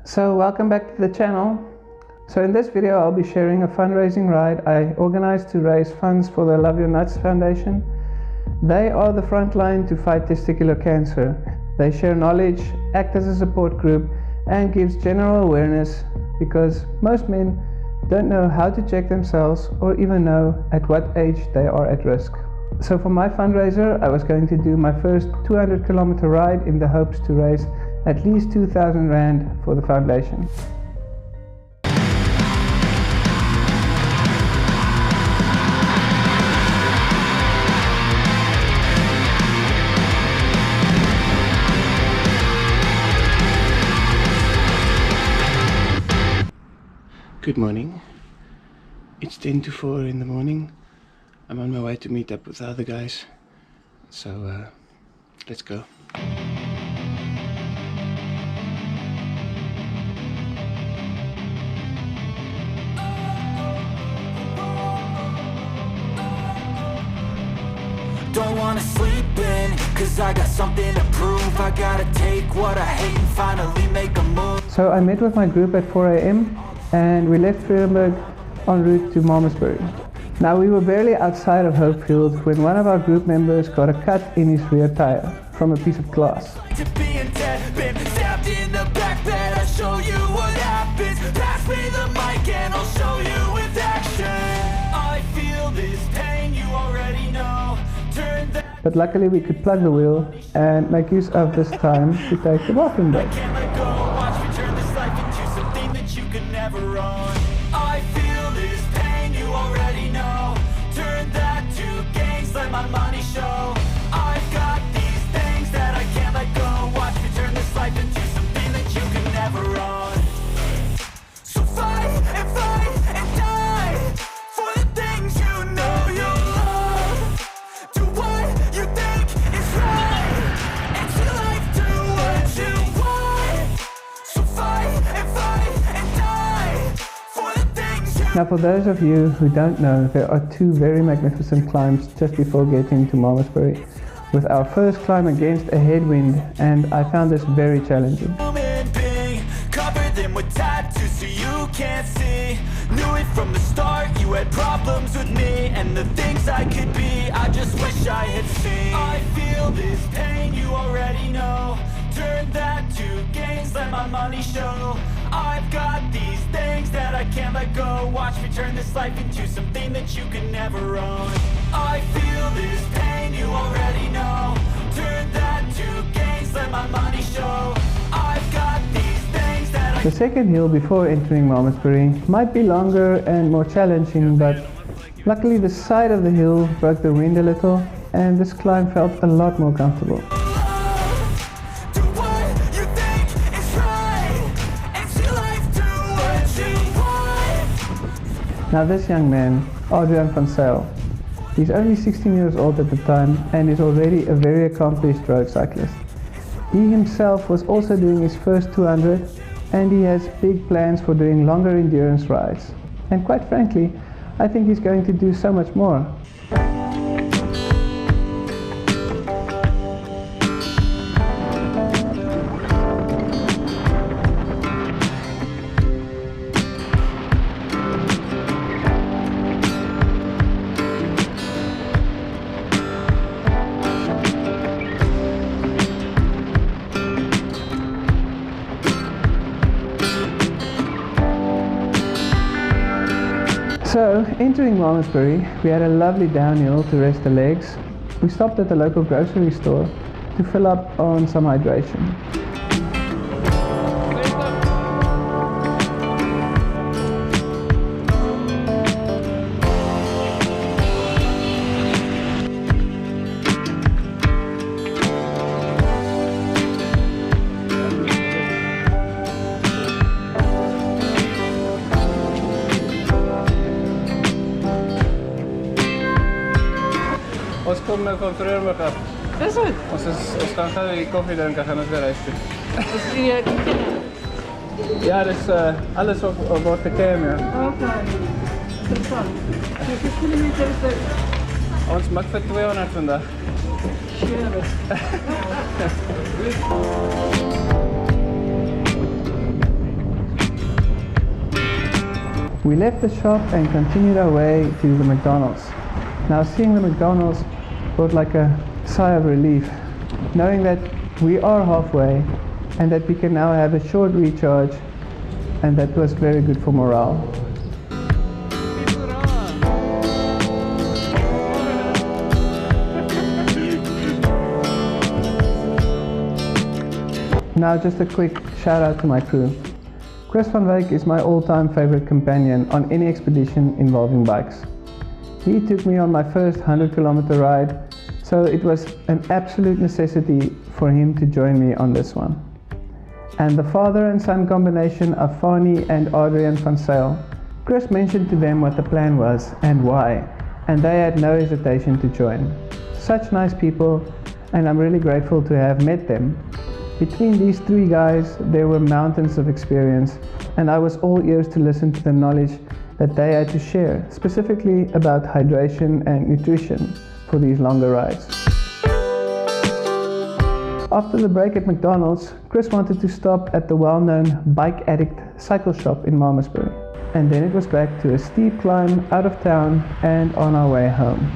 So welcome back to the channel. So in this video I'll be sharing a fundraising ride I organized to raise funds for the Love Your Nuts Foundation. They are the front line to fight testicular cancer. They share knowledge, act as a support group, and gives general awareness because most men don't know how to check themselves or even know at what age they are at risk. So for my fundraiser I was going to do my first 200-kilometer ride in the hopes to raise at least 2,000 Rand for the foundation. Good morning. It's 10 to 4 in the morning. I'm on my way to meet up with the other guys. So let's go. Don't wanna sleep in, cause I got something to prove. I gotta take what I hate and finally make a move. So I met with my group at 4 AM and we left Vredenburg en route to Malmesbury. Now we were barely outside of Hopefield when one of our group members got a cut in his rear tire from a piece of glass. To being dead, been stabbed in the back bed. I'll show you what happens. Pass me the mic and I'll show you with action. I feel this pain, you already know. But luckily we could plug the wheel and make use of this time to take the bathroom break. I can't let go, watch me turn this life into something that you can never own. I feel this pain, you already know. Turn that to gains, let my money show. I've got these things that I can't let go. Watch me turn this life into something that you can never own. So fight and die for the things you know you love. Do what you think is right, and your life do what you want. So fight and die for the things you. Now for those of you who don't know, there are two very magnificent climbs just before getting to Malmesbury, with our first climb against a headwind, and I found this very challenging. Human being, cover them with tattoos so you can't see. Knew it from the start, you had problems with me and the things I could be, I just wish I had seen. I feel this pain, you already know. Turn that to gains, let my money show. I've got these things that I can't let go. Watch me turn this life into something that you can never own. I feel this pain, you already know. Turn that to gains, let my money show. I've got these things that I. The second hill before entering Malmesbury might be longer and more challenging, but luckily the side of the hill broke the wind a little and this climb felt a lot more comfortable. Do what you think is right, and your life do what you want. Now this young man, Adrian van Zyl, he's only 16 years old at the time and is already a very accomplished road cyclist. He himself was also doing his first 200 and he has big plans for doing longer endurance rides. And quite frankly, I think he's going to do so much more. So, entering Malmesbury, we had a lovely downhill to rest the legs. We stopped at the local grocery store to fill up on some hydration. Ons kom nou van Vredenburg af. Is het? Ons gaan gou die koffie drinken en gaan ons weer huis toe. Is die kind? Ja, dus alles wordt gecam, ja. Oké. Interessant. Hoeveel kilometer is dit? Ons maak vir 200 vandag. We left the shop and continued our way to the McDonald's. Now seeing the McDonald's brought like a sigh of relief, knowing that we are halfway and that we can now have a short recharge, and that was very good for morale. Now just a quick shout out to my crew. Chris van Wyk is my all-time favorite companion on any expedition involving bikes. He took me on my first 100-kilometer ride, so it was an absolute necessity for him to join me on this one. And the father and son combination of Fani and Adrian van Zyl. Chris mentioned to them what the plan was and why, and they had no hesitation to join. Such nice people, and I'm really grateful to have met them. Between these three guys, there were mountains of experience, and I was all ears to listen to the knowledge that they had to share, specifically about hydration and nutrition for these longer rides. After the break at McDonald's, Chris wanted to stop at the well-known Bike Addict cycle shop in Malmesbury. And then it was back to a steep climb out of town and on our way home.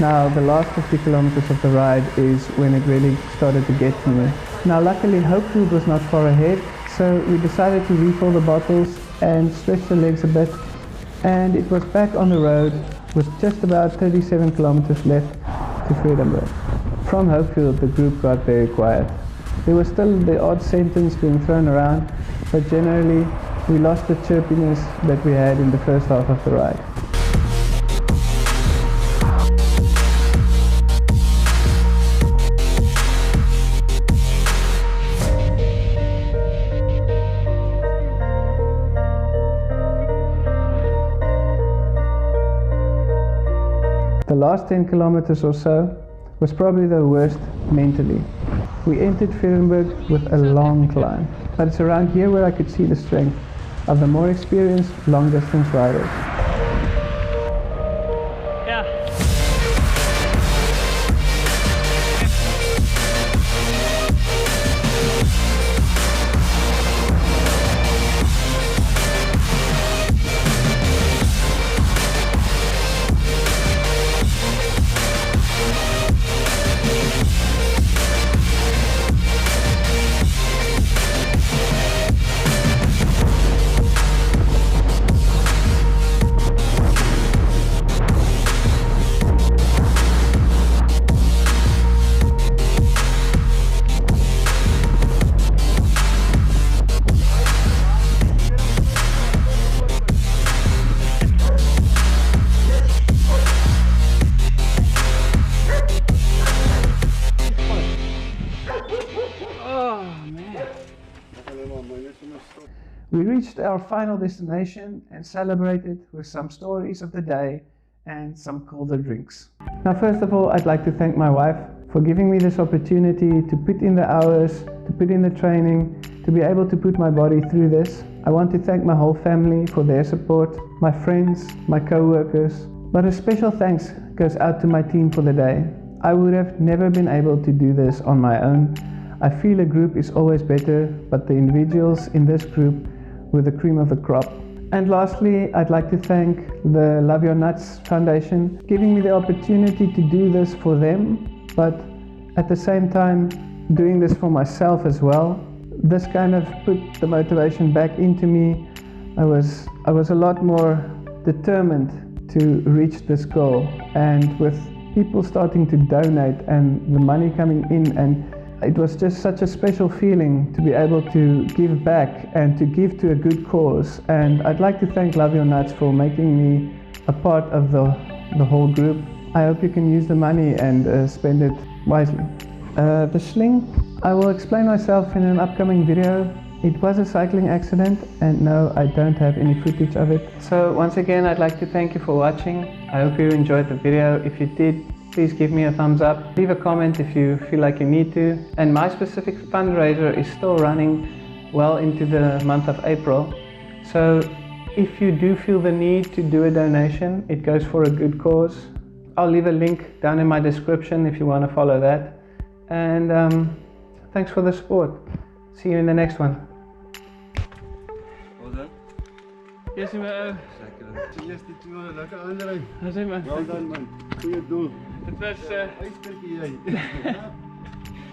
Now the last 50 kilometers of the ride is when it really started to get to me. Now luckily Hopefield was not far ahead, so we decided to refill the bottles and stretch the legs a bit, and it was back on the road with just about 37 kilometers left to Vredenburg. From Hopefield the group got very quiet. There was still the odd sentence being thrown around, but generally we lost the chirpiness that we had in the first half of the ride. The last 10 kilometers or so was probably the worst mentally. We entered Vredenburg with a long climb, but it's around here where I could see the strength of the more experienced long distance riders. We reached our final destination and celebrated with some stories of the day and some colder drinks. Now first of all, I'd like to thank my wife for giving me this opportunity to put in the hours, to put in the training, to be able to put my body through this. I want to thank my whole family for their support, my friends, my co-workers, but a special thanks goes out to my team for the day. I would have never been able to do this on my own. I feel a group is always better, but the individuals in this group were the cream of the crop. And lastly, I'd like to thank the Love Your Nuts Foundation, giving me the opportunity to do this for them, but at the same time doing this for myself as well. This kind of put the motivation back into me. I was a lot more determined to reach this goal, and with people starting to donate and the money coming in, and it was just such a special feeling to be able to give back and to give to a good cause. And I'd like to thank Love Your Nuts for making me a part of the whole group. I hope you can use the money and spend it wisely. The sling, I will explain myself in an upcoming video. It was a cycling accident, and no, I don't have any footage of it. So once again, I'd like to thank you for watching. I hope you enjoyed the video. If you did, please give me a thumbs up. Leave a comment if you feel like you need to. And my specific fundraiser is still running well into the month of April. So if you do feel the need to do a donation, it goes for a good cause. I'll leave a link down in my description if you want to follow that. And thanks for the support. See you in the next one. Well done. Yes, man. De eerste toer, lekker aandraai. That's it, man. Well done, man. Goeie doel. Het was... Uitstekkie jy.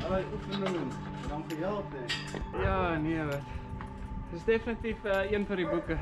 Allee, oefeningen. Dan gehelp, hè. ja, nee, wat. Het is definitief een van die boeken.